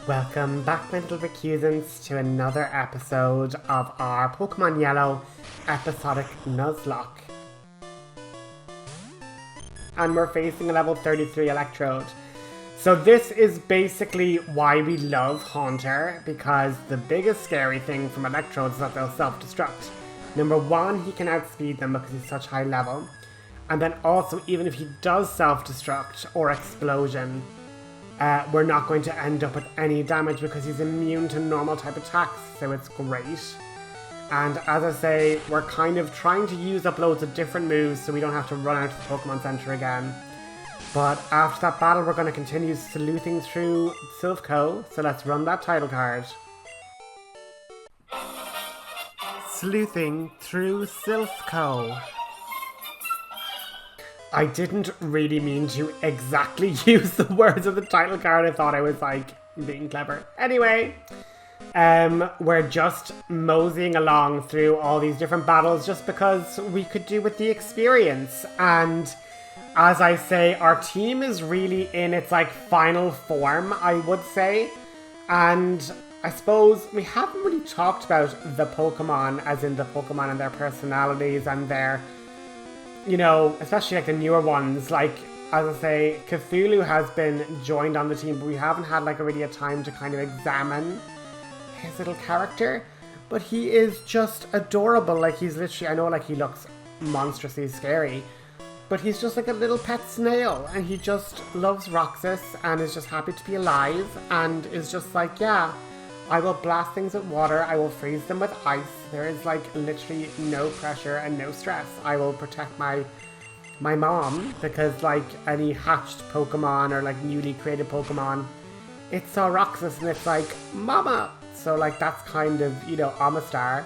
Welcome back, my little recusants, to another episode of our Pokemon Yellow episodic Nuzlocke. And we're facing a level 33 Electrode. So this is basically why we love Haunter, because the biggest scary thing from Electrodes is that they'll self-destruct. Number one, he can outspeed them because he's such high level. And then also, even if he does self-destruct or explosion, we're not going to end up with any damage because he's immune to normal type attacks, so it's great. And as I say, we're kind of trying to use up loads of different moves so we don't have to run out to the Pokemon Center again. But after that battle, we're going to continue sleuthing through Silph Co, so let's run that title card. Sleuthing through Silph Co. I didn't really mean to exactly use the words of the title card. I thought I was like being clever. Anyway, we're just moseying along through all these different battles just because we could do with the experience. And as I say, our team is really in its like final form, I would say. And I suppose we haven't really talked about the Pokemon, as in the Pokemon and their personalities and their, you know, especially like the newer ones. Like, as I say, Cthulhu has been joined on the team, but we haven't had like really a time to kind of examine his little character. But he is just adorable. Like, he's literally, I know like he looks monstrously scary, but he's just like a little pet snail, and he just loves Roxas and is just happy to be alive and is just like, yeah, I will blast things with water, I will freeze them with ice. There is like literally no pressure and no stress. I will protect my mom, because like any hatched Pokemon or like newly created Pokemon, it saw Roxas and it's like, mama! So like that's kind of, you know, Amistar.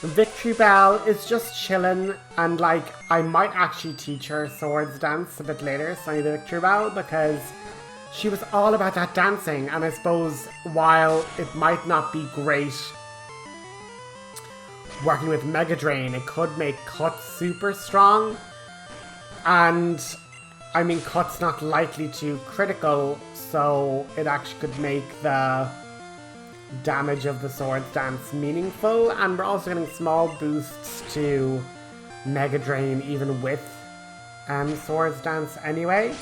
Victory Bell is just chilling, and like I might actually teach her Swords Dance a bit later, Sunny the Victory Bell, because she was all about that dancing. And I suppose while it might not be great working with Mega Drain, it could make Cut super strong. And I mean, Cut's not likely to critical, so it actually could make the damage of the Swords Dance meaningful. And we're also getting small boosts to Mega Drain even with Swords Dance anyway.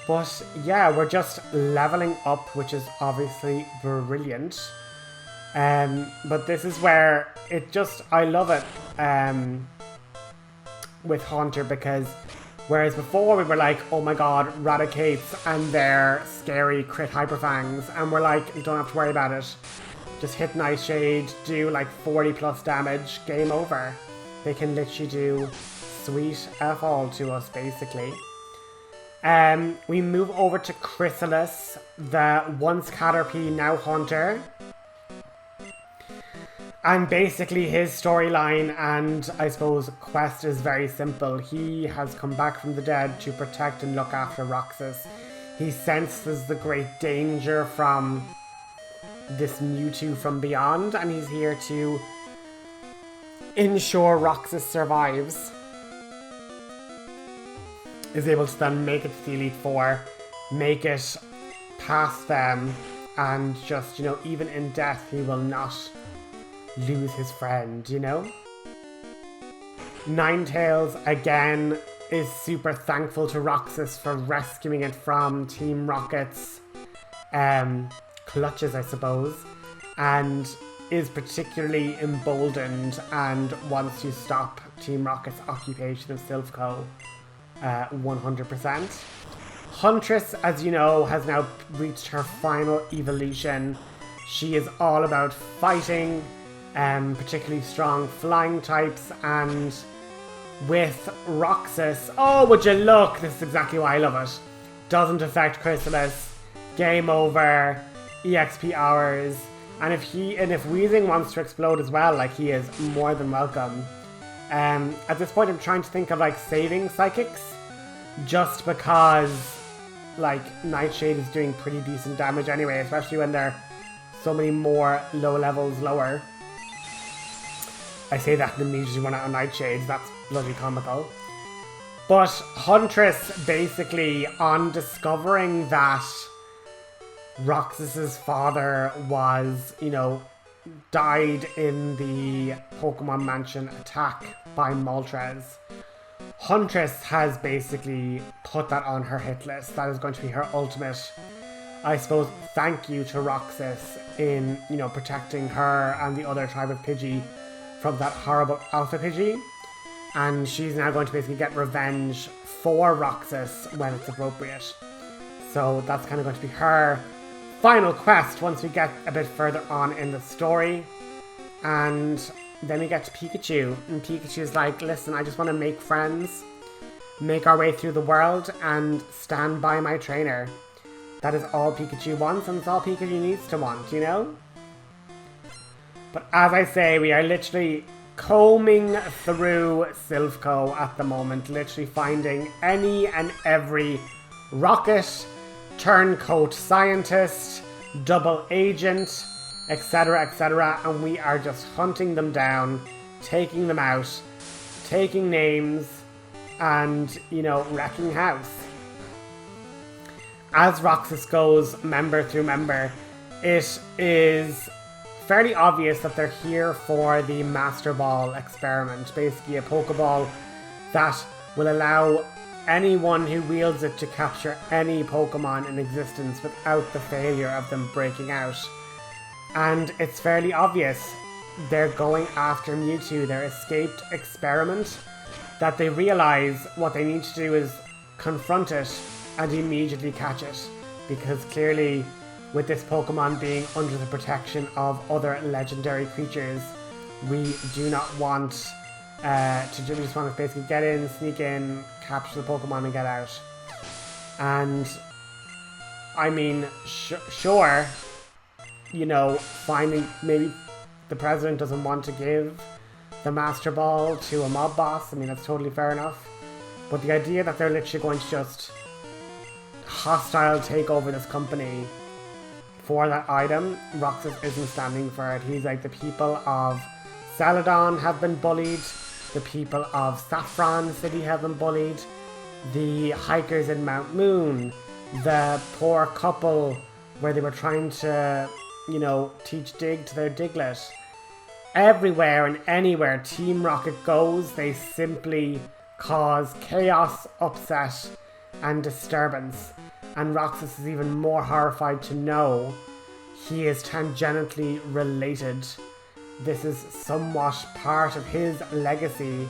But yeah, we're just leveling up, which is obviously brilliant. But this is where it just, I love it with Haunter, because whereas before we were like, oh my god, Raticates and their scary crit Hyperfangs, and we're like, you don't have to worry about it. Just hit Nightshade, do like 40 plus damage, game over. They can literally do sweet F all to us, basically. We move over to Chrysalis, the once Caterpie, now Haunter. And basically his storyline and I suppose quest is very simple. He has come back from the dead to protect and look after Roxas. He senses the great danger from this Mewtwo from beyond, and he's here to ensure Roxas survives. Is able to then make it to the Elite Four, make it past them, and just, you know, even in death he will not lose his friend, you know? Ninetales, again, is super thankful to Roxas for rescuing it from Team Rocket's clutches, I suppose, and is particularly emboldened and wants to stop Team Rocket's occupation of Silph Co. 100%. Huntress, as you know, has now reached her final evolution. She is all about fighting, particularly strong flying types, and with Roxas, oh would you look, this is exactly why I love it. Doesn't affect Chrysalis, game over, EXP hours, and if Weezing wants to explode as well, like, he is more than welcome. At this point I'm trying to think of like saving Psychics, just because like Nightshade is doing pretty decent damage anyway, especially when they're so many more low levels lower. I say that and immediately run out of Nightshades, that's bloody comical. But Huntress, basically, on discovering that Roxas's father was, died in the Pokemon Mansion attack by Moltres. Huntress has basically put that on her hit list. That is going to be her ultimate, I suppose, thank you to Roxas in, protecting her and the other tribe of Pidgey from that horrible Alpha Pidgey. And she's now going to basically get revenge for Roxas when it's appropriate. So that's kind of going to be her final quest once we get a bit further on in the story. And then we get to Pikachu. And Pikachu's like, listen, I just want to make friends, make our way through the world, and stand by my trainer. That is all Pikachu wants, and it's all Pikachu needs to want, But as I say, we are literally combing through Silph Co at the moment, literally finding any and every rocket, turncoat scientist, double agent, etc., and we are just hunting them down, taking them out, taking names, and, wrecking house. As Roxas goes member through member, it is fairly obvious that they're here for the Master Ball experiment, basically a Pokeball that will allow anyone who wields it to capture any Pokemon in existence without the failure of them breaking out. And it's fairly obvious they're going after Mewtwo, their escaped experiment, that they realise what they need to do is confront it and immediately catch it, because clearly with this Pokemon being under the protection of other legendary creatures, we do not want we just want to basically get in, sneak in, capture the Pokemon and get out. And I mean, sure, finding maybe the president doesn't want to give the Master Ball to a mob boss, I mean, that's totally fair enough. But the idea that they're literally going to just hostile take over this company for that item, Roxas isn't standing for it. He's like, the people of Celadon have been bullied, the people of Saffron City have been bullied, the hikers in Mount Moon, the poor couple where they were trying to, teach Dig to their Diglett. Everywhere and anywhere Team Rocket goes, they simply cause chaos, upset, and disturbance. And Roxas is even more horrified to know he is tangentially related. This is somewhat part of his legacy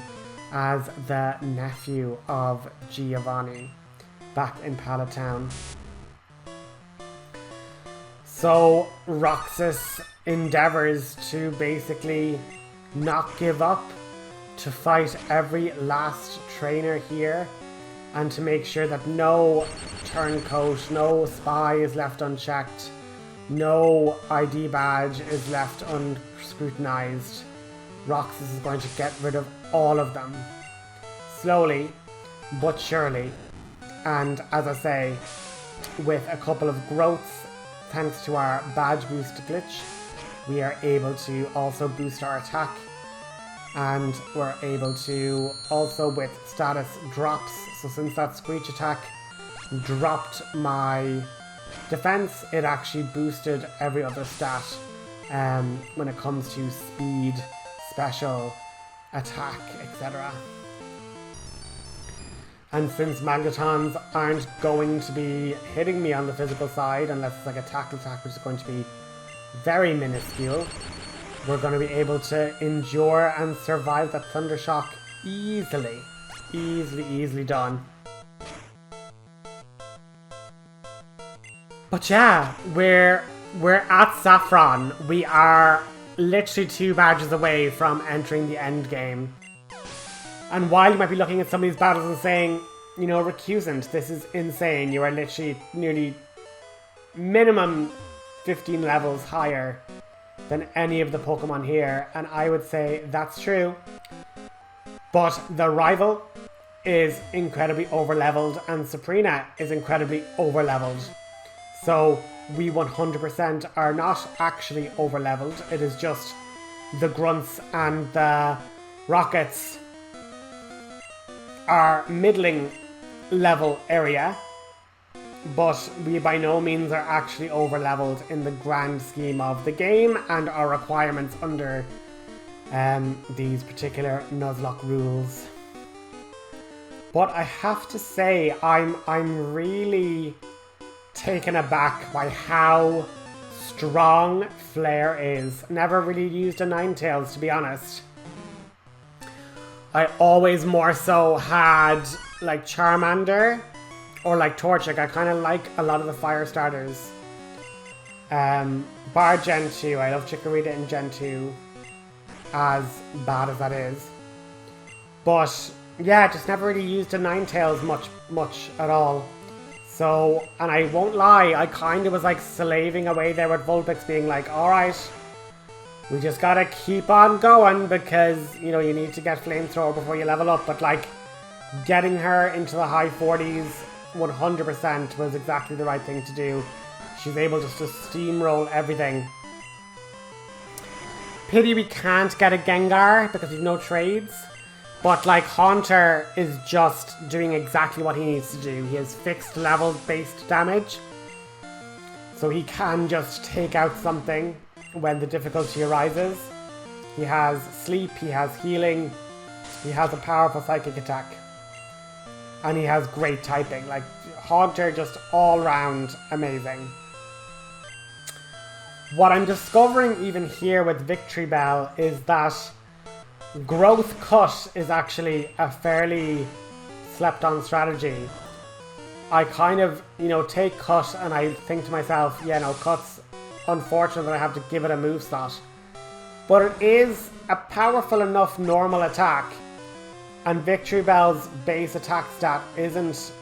as the nephew of Giovanni back in Pallet Town. So Roxas endeavours to basically not give up, to fight every last trainer here, and to make sure that no turncoat, no spy is left unchecked, no ID badge is left unscrutinized. Roxas is going to get rid of all of them, slowly but surely. And as I say, with a couple of growths, thanks to our badge boost glitch, we are able to also boost our attack, and we're able to also with status drops. So since that Screech attack dropped my defense, it actually boosted every other stat when it comes to speed, special, attack, etc. And since Magnetons aren't going to be hitting me on the physical side, unless it's like a tackle attack, which is going to be very minuscule, we're going to be able to endure and survive that Thunder Shock easily. Easily done. But yeah, we're at Saffron. We are literally 2 badges away from entering the end game. And while you might be looking at some of these battles and saying, recusant, this is insane. You are literally nearly minimum 15 levels higher than any of the Pokemon here. And I would say that's true. But the rival is incredibly overleveled and Sabrina is incredibly overleveled. So we 100% are not actually overleveled. It is just the grunts and the rockets are middling level area. but we by no means are actually over-leveled in the grand scheme of the game and our requirements under these particular Nuzlocke rules. But I have to say, I'm really taken aback by how strong Flare is. Never really used a Ninetales, to be honest. I always more so had like Charmander or like Torchic. I kind of like a lot of the fire starters. Bar Gen 2, I love Chikorita in Gen 2, as bad as that is. But yeah, just never really used a Ninetales much at all. So, and I won't lie, I kind of was like slaving away there with Vulpix being like, alright, we just gotta keep on going because, you know, you need to get Flamethrower before you level up. But like, getting her into the high 40s 100% was exactly the right thing to do. She's able just to steamroll everything. Pity we can't get a Gengar because we've no trades. But like, Haunter is just doing exactly what he needs to do. He has fixed level based damage. So he can just take out something when the difficulty arises. He has sleep, he has healing, he has a powerful psychic attack. And he has great typing. Like, Haunter just all round amazing. What I'm discovering even here with Victory Bell is that Growth Cut is actually a fairly slept on strategy. I kind of, you know, take Cut and I think to myself, yeah, no, Cut's unfortunate that I have to give it a move slot. But it is a powerful enough normal attack, and Victory Bell's base attack stat isn't,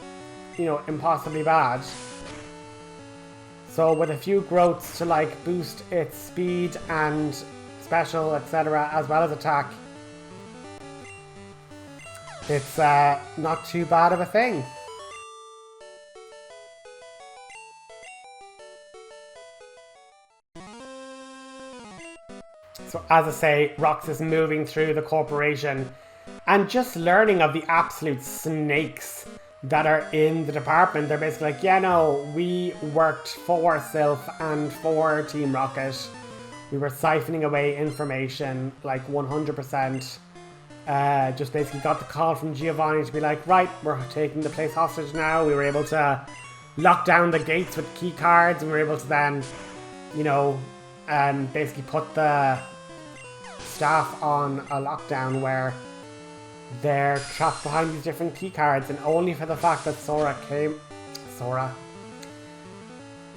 you know, impossibly bad. So with a few growths to like boost its speed and special, etc., as well as attack, it's not too bad of a thing. So as I say, Roxas moving through the corporation and just learning of the absolute snakes that are in the department. They're basically like, yeah, no, we worked for Silph and for Team Rocket. We were siphoning away information like 100%. Just basically got the call from Giovanni to be like, right, we're taking the place hostage now. We were able to lock down the gates with key cards, and we were able to then, you know, basically put the staff on a lockdown where they're trapped behind these different key cards, and only for the fact that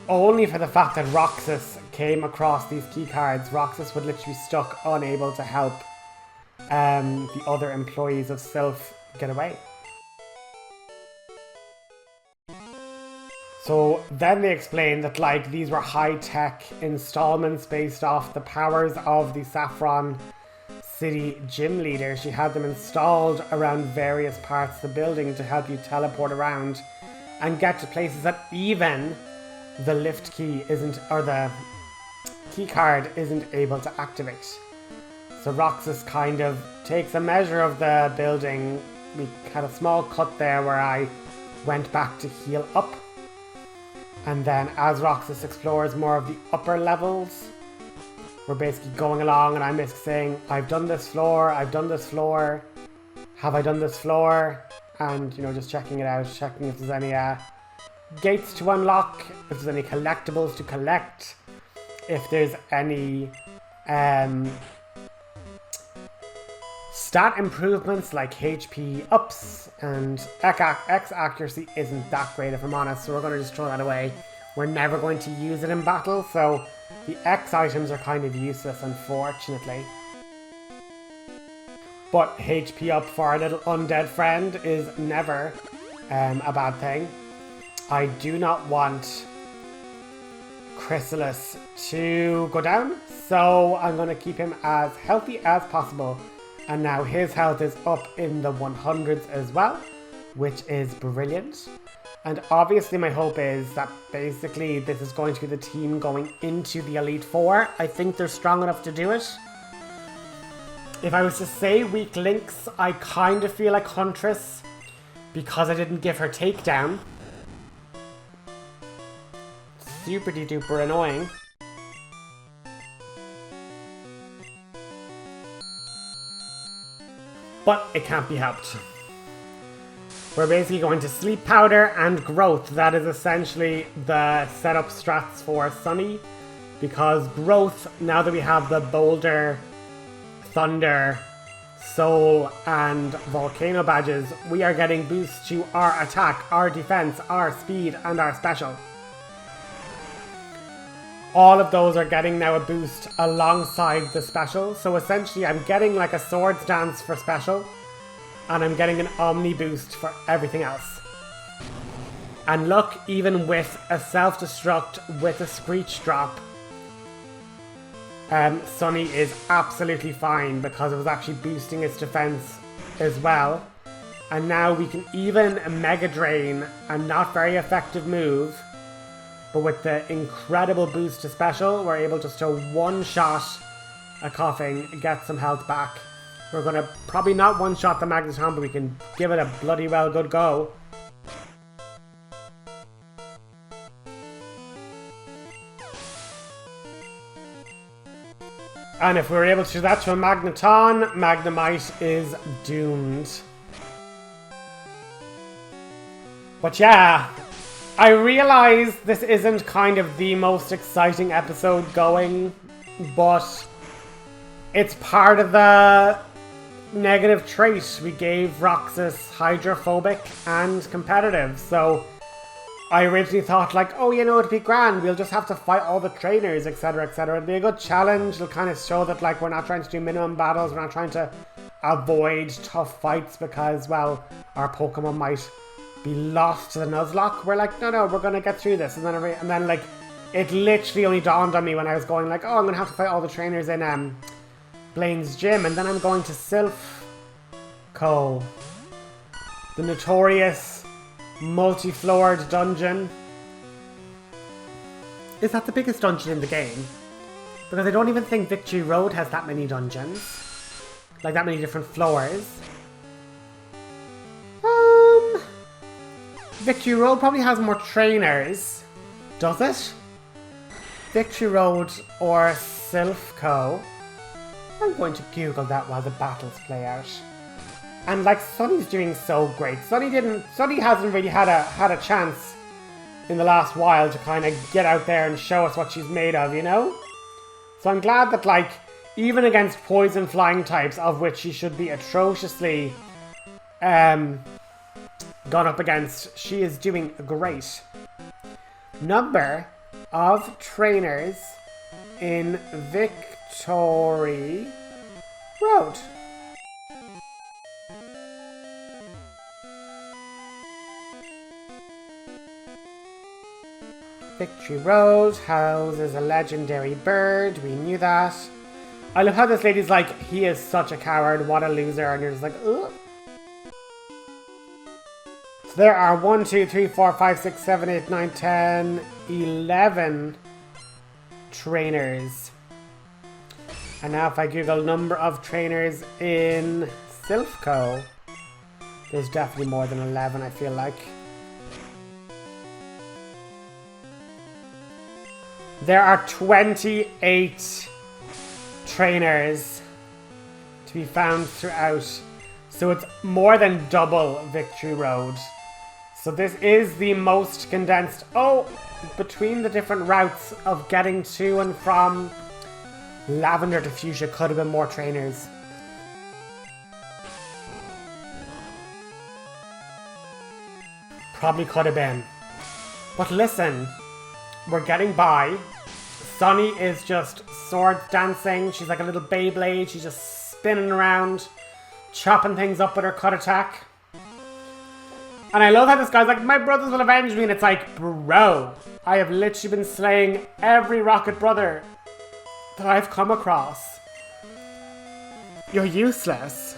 only for the fact that Roxas came across these key cards, Roxas would literally be stuck unable to help the other employees of Silph get away. So then they explained that like these were high-tech installments based off the powers of the Saffron City gym leader. She had them installed around various parts of the building to help you teleport around and get to places that even the lift key isn't, or the key card isn't able to activate. So Roxas kind of takes a measure of the building. We had a small cut there where I went back to heal up. And then as Roxas explores more of the upper levels, we're basically going along and I'm basically saying, I've done this floor, I've done this floor, have I done this floor? And, you know, just checking it out, checking if there's any gates to unlock, if there's any collectibles to collect, if there's any stat improvements like HP ups, and X accuracy isn't that great if I'm honest, so we're going to just throw that away. We're never going to use it in battle, so the X items are kind of useless, unfortunately. But HP up for our little undead friend is never a bad thing. I do not want Chrysalis to go down, so I'm going to keep him as healthy as possible. And now his health is up in the 100s as well, which is brilliant. And obviously my hope is that basically this is going to be the team going into the Elite Four. I think they're strong enough to do it. If I was to say weak links, I kind of feel like Huntress, because I didn't give her takedown. super duper annoying. But it can't be helped. We're basically going to Sleep Powder and Growth. That is essentially the setup strats for Sunny. Because Growth, now that we have the Boulder, Thunder, Soul and Volcano badges, we are getting boosts to our attack, our defense, our speed and our special. All of those are getting now a boost alongside the special. So essentially I'm getting like a Swords Dance for special. And I'm getting an Omni boost for everything else. And look, even with a self-destruct with a Screech drop, Sunny is absolutely fine because it was actually boosting its defense as well. And now we can even Mega Drain, a not very effective move, but with the incredible boost to special, we're able just to one-shot a Coughing, get some health back. We're going to probably not one-shot the Magneton, but we can give it a bloody well good go. And if we were able to do that to a Magneton, Magnemite is doomed. But yeah, I realise this isn't kind of the most exciting episode going, but it's part of the negative trait. We gave Roxas hydrophobic and competitive, so I originally thought like, oh, you know, it'd be grand, we'll just have to fight all the trainers, etc, etc. It'd be a good challenge. It'll kind of show that like we're not trying to do minimum battles, we're not trying to avoid tough fights because, well, our Pokemon might be lost to the Nuzlocke. We're like, no, we're gonna get through this. And then like, it literally only dawned on me when I was going like, oh, I'm gonna have to fight all the trainers in Blaine's gym, and then I'm going to Silph Co, the notorious multi-floored dungeon. Is that the biggest dungeon in the game? Because I don't even think Victory Road has that many dungeons, like that many different floors. Victory Road probably has more trainers, does it? Victory Road or Silph Co. I'm going to Google that while the battles play out. And like, Sunny's doing so great. Sunny hasn't really had a chance in the last while to kind of get out there and show us what she's made of, you know? So I'm glad that like, even against poison flying types, of which she should be atrociously gone up against, she is doing great. Number of trainers in Victory Road. Victory Road houses a legendary bird. We knew that. I love how this lady's like, he is such a coward, what a loser, and you're just like, ugh. So there are 1, 2, 3, 4, 5, 6, 7, 8, 9, 10, 11 trainers. And now if I Google number of trainers in Silph Co, there's definitely more than 11, I feel like. There are 28 trainers to be found throughout. So it's more than double Victory Road. So this is the most condensed. Oh, between the different routes of getting to and from Lavender to Fuchsia could have been more trainers. Probably could have been. But listen, we're getting by. Sunny is just sword dancing. She's like a little Beyblade. She's just spinning around, chopping things up with her cut attack. And I love how this guy's like, my brothers will avenge me. And it's like, bro, I have literally been slaying every Rocket brother that I've come across. You're useless.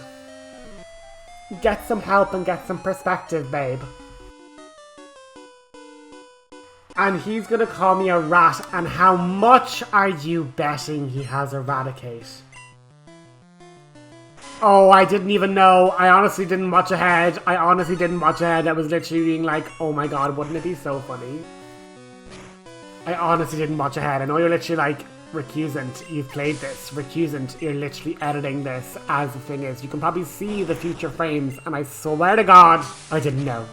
Get some help and get some perspective, babe. And he's gonna call me a rat, and how much are you betting he has Eradicate? Oh, I didn't even know. I honestly didn't watch ahead. I was literally being like, oh my god, wouldn't it be so funny? I honestly didn't watch ahead. I know you're literally like, recusant, you've played this. Recusant, you're literally editing this as the thing is. You can probably see the future frames, and I swear to God, I didn't know.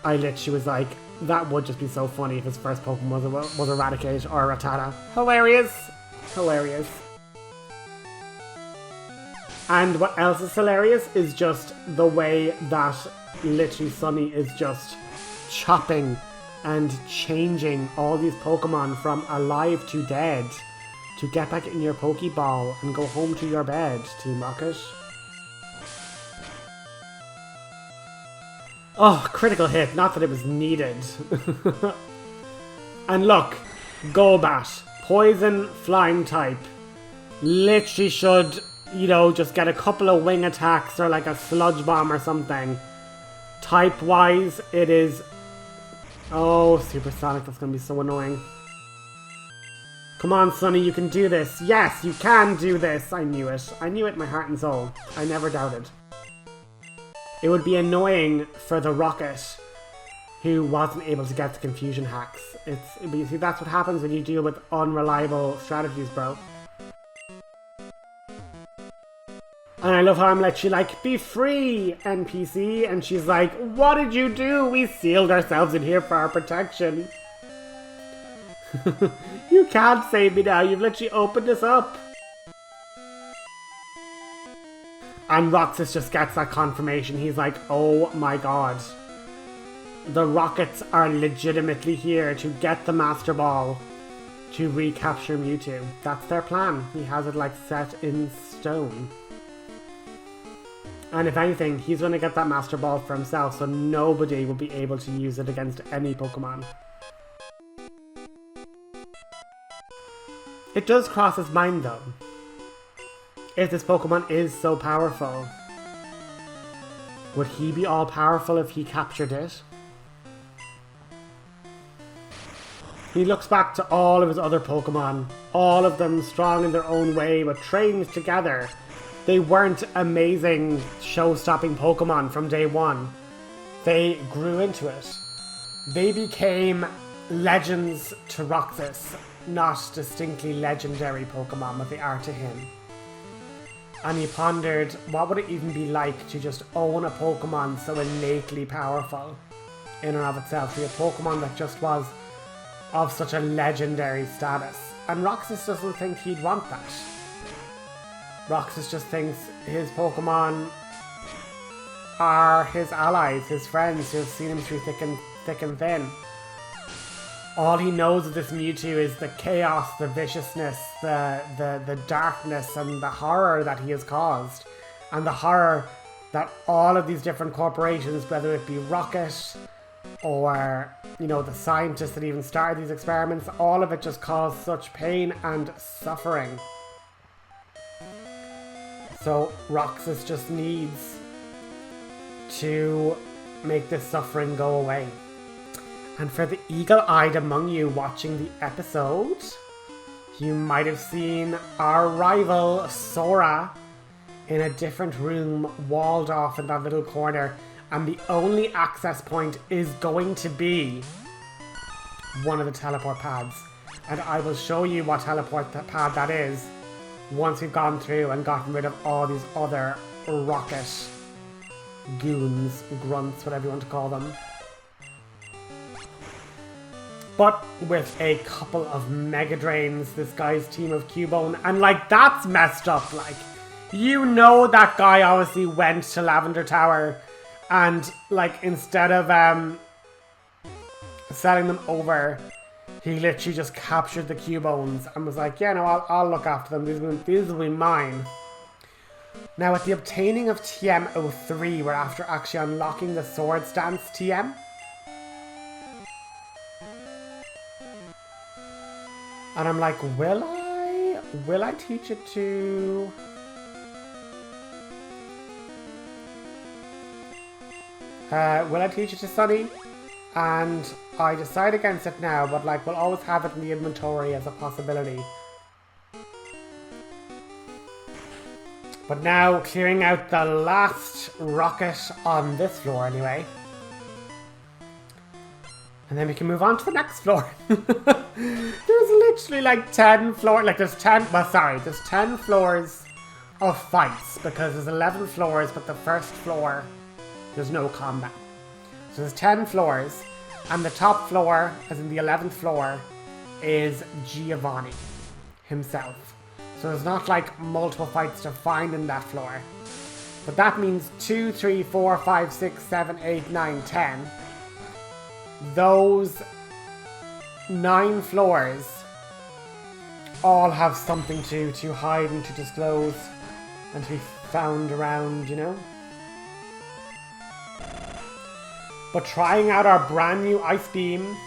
I literally was like, that would just be so funny if his first Pokemon was Eradicate or Rattata. Hilarious. Hilarious. And what else is hilarious is just the way that literally Sunny is just chopping and changing all these Pokemon from alive to dead to get back in your Pokeball and go home to your bed, Team Rocket. Oh, critical hit. Not that it was needed. And look, Golbat, poison flying type. Literally should, you know, just get a couple of wing attacks or like a sludge bomb or something. Type wise, it is... Oh, supersonic, that's gonna be so annoying. Come on, Sunny, you can do this. Yes, you can do this. I knew it. I knew it, my heart and soul. I never doubted. It would be annoying for the Rocket who wasn't able to get the confusion hacks. But you see, that's what happens when you deal with unreliable strategies, bro. And I love how I'm literally like, be free, NPC. And she's like, what did you do? We sealed ourselves in here for our protection. You can't save me now. You've literally opened us up. And Roxas just gets that confirmation. He's like, oh my god. The Rockets are legitimately here to get the Master Ball to recapture Mewtwo. That's their plan. He has it like set in stone. And if anything, he's going to get that Master Ball for himself, so nobody will be able to use it against any Pokemon. It does cross his mind though. If this Pokemon is so powerful, would he be all powerful if he captured it? He looks back to all of his other Pokemon, all of them strong in their own way but trained together. They weren't amazing show-stopping Pokemon from day one. They grew into it. They became legends to Roxas, not distinctly legendary Pokemon, but they are to him. And he pondered, what would it even be like to just own a Pokemon so innately powerful in and of itself? To be a Pokemon that just was of such a legendary status. And Roxas doesn't think he'd want that. Roxas just thinks his Pokemon are his allies, his friends who have seen him through thick and thin. All he knows of this Mewtwo is the chaos, the viciousness, the darkness and the horror that he has caused. And the horror that all of these different corporations, whether it be Rocket or, you know, the scientists that even started these experiments, all of it just caused such pain and suffering. So Roxas just needs to make this suffering go away. And for the eagle-eyed among you watching the episode, you might have seen our rival Sora in a different room, walled off in that little corner, and the only access point is going to be one of the teleport pads. And I will show you what teleport pad that is once we've gone through and gotten rid of all these other Rocket goons, grunts, whatever you want to call them. But with a couple of Mega Drains, this guy's team of Cubone, and like, that's messed up. Like, you know, that guy obviously went to Lavender Tower and like, instead of selling them over, he literally just captured the Cubones and was like, yeah, no, I'll look after them. These will be mine. Now, with the obtaining of TM03, we're after actually unlocking the Swords Dance TM. And I'm like, will I teach it to... will I teach it to Sunny? And I decide against it now, but like, we'll always have it in the inventory as a possibility. But now, clearing out the last Rocket on this floor anyway. And then we can move on to the next floor. There's literally like 10 floors, like there's 10 floors of fights because there's 11 floors, but the first floor, there's no combat. So there's 10 floors, and the top floor, as in the 11th floor, is Giovanni himself. So there's not like multiple fights to find in that floor. But that means 2, 3, 4, 5, 6, 7, 8, 9, 10. Those 9 floors all have something to hide and to disclose and to be found around, you know? But trying out our brand new Ice Beam.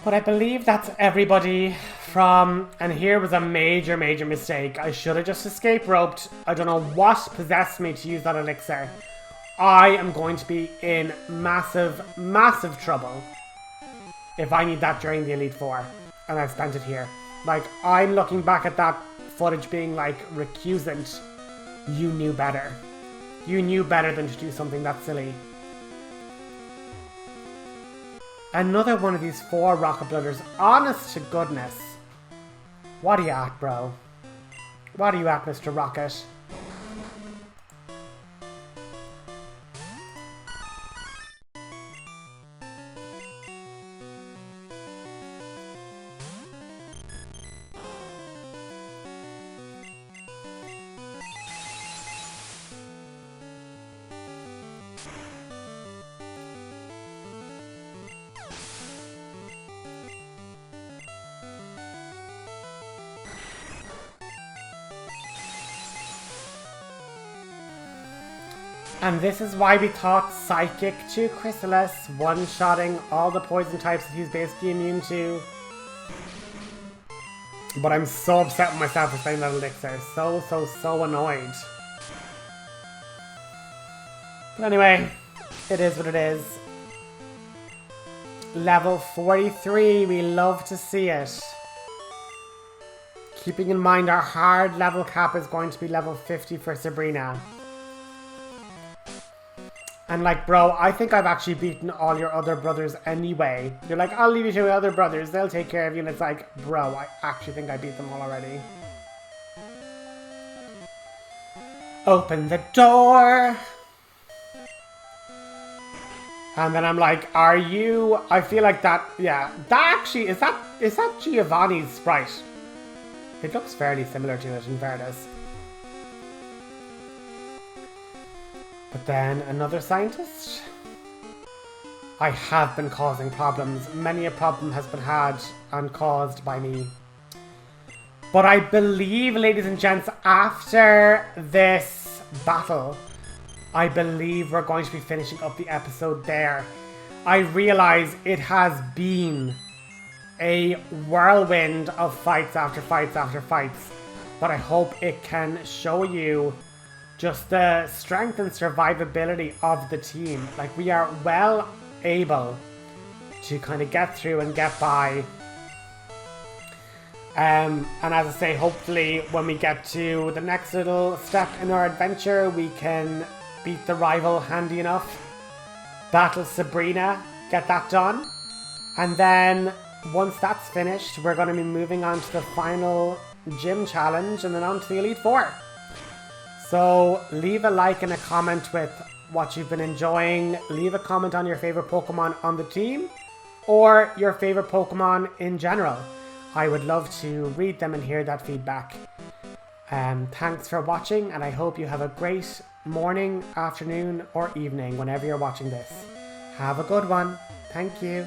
But I believe that's everybody from, and here was a major mistake. I should have just escape roped. I don't know what possessed me to use that elixir. I am going to be in massive trouble if I need that during the Elite Four, and I've spent it here. Like, I'm looking back at that footage being like, recusant, you knew better. You knew better than to do something that silly. Another one of these 4 Rocket Blooders. Honest to goodness. What are you at, bro? What are you at, Mr. Rocket? And this is why we thought Psychic to Chrysalis, one-shotting all the poison types that he's basically immune to. But I'm so upset with myself for saying that elixir. So annoyed. But anyway, it is what it is. Level 43, we love to see it. Keeping in mind our hard level cap is going to be level 50 for Sabrina. And like, bro, I think I've actually beaten all your other brothers anyway. You're like, I'll leave you to your other brothers, they'll take care of you. And it's like, bro, I actually think I beat them all already. Open the door. And then I'm like, are you... I feel like that, yeah. That actually, is that Giovanni's sprite? It looks fairly similar to it, in fairness. But then another scientist? I have been causing problems. Many a problem has been had and caused by me. But I believe, ladies and gents, after this battle, I believe we're going to be finishing up the episode there. I realize it has been a whirlwind of fights after fights after fights. But I hope it can show you just the strength and survivability of the team. Like, we are well able to kind of get through and get by. And as I say, hopefully when we get to the next little step in our adventure, we can beat the rival handy enough, battle Sabrina, get that done. And then once that's finished, we're going to be moving on to the final gym challenge and then on to the Elite Four. So leave a like and a comment with what you've been enjoying. Leave a comment on your favorite Pokemon on the team or your favorite Pokemon in general. I would love to read them and hear that feedback. Thanks for watching, and I hope you have a great morning, afternoon, or evening whenever you're watching this. Have a good one. Thank you.